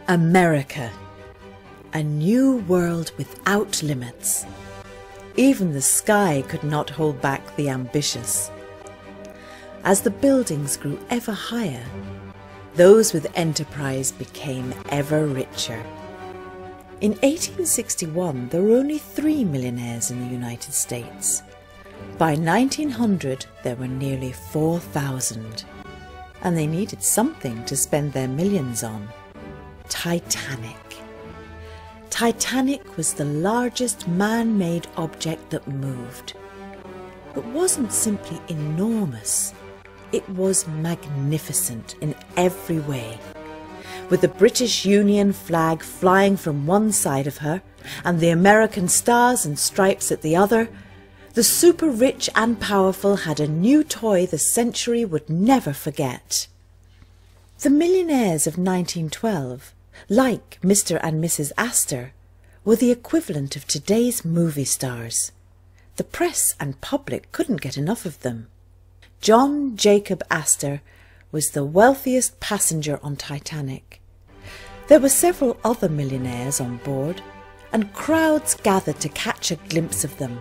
America, a new world without limits. Even the sky could not hold back the ambitious. As the buildings grew ever higher, those with enterprise became ever richer. In 1861, there were only 3 millionaires in the United States. By 1900, there were nearly 4,000. And they needed something to spend their millions on. Titanic. Titanic was the largest man-made object that moved. It wasn't simply enormous, it was magnificent in every way. With the British Union flag flying from one side of her and the American stars and stripes at the other, the super rich and powerful had a new toy the century would never forget. The millionaires of 1912, like Mr. and Mrs. Astor, were the equivalent of today's movie stars. The press and public couldn't get enough of them. John Jacob Astor was the wealthiest passenger on Titanic. There were several other millionaires on board, and crowds gathered to catch a glimpse of them.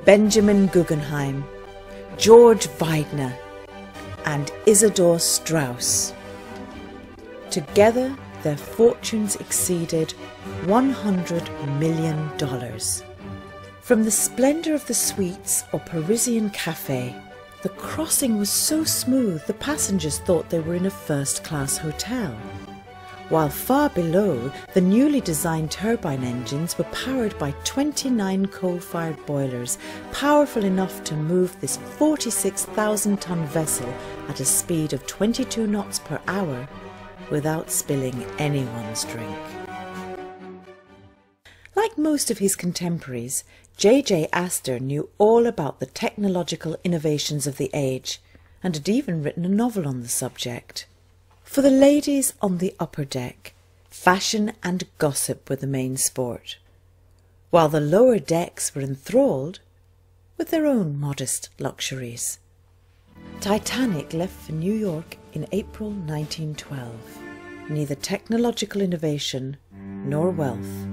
Benjamin Guggenheim, George Widener, and Isidor Straus. Together, their fortunes exceeded $100 million. From the splendour of the suites or Parisian cafe, the crossing was so smooth the passengers thought they were in a first-class hotel. While far below, the newly designed turbine engines were powered by 29 coal-fired boilers, powerful enough to move this 46,000-ton vessel at a speed of 22 knots per hour without spilling anyone's drink. Like most of his contemporaries, J.J. Astor knew all about the technological innovations of the age and had even written a novel on the subject. For the ladies on the upper deck, fashion and gossip were the main sport, while the lower decks were enthralled with their own modest luxuries. Titanic left for New York in April 1912. Neither technological innovation nor wealth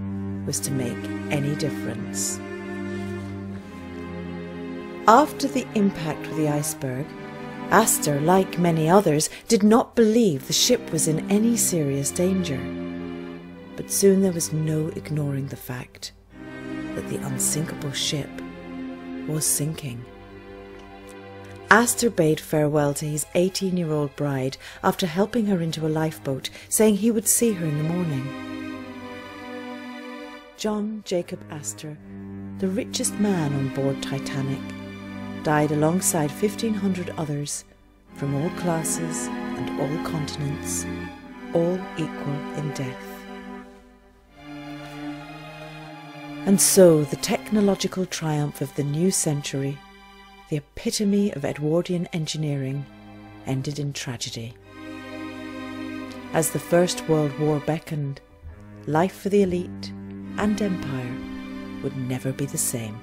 was to make any difference. After the impact with the iceberg, Astor, like many others, did not believe the ship was in any serious danger. But soon there was no ignoring the fact that the unsinkable ship was sinking. Astor bade farewell to his 18-year-old bride after helping her into a lifeboat, saying he would see her in the morning. John Jacob Astor, the richest man on board Titanic, died alongside 1,500 others from all classes and all continents, all equal in death. And so the technological triumph of the new century, the epitome of Edwardian engineering, ended in tragedy. As the First World War beckoned, life for the elite and empire would never be the same.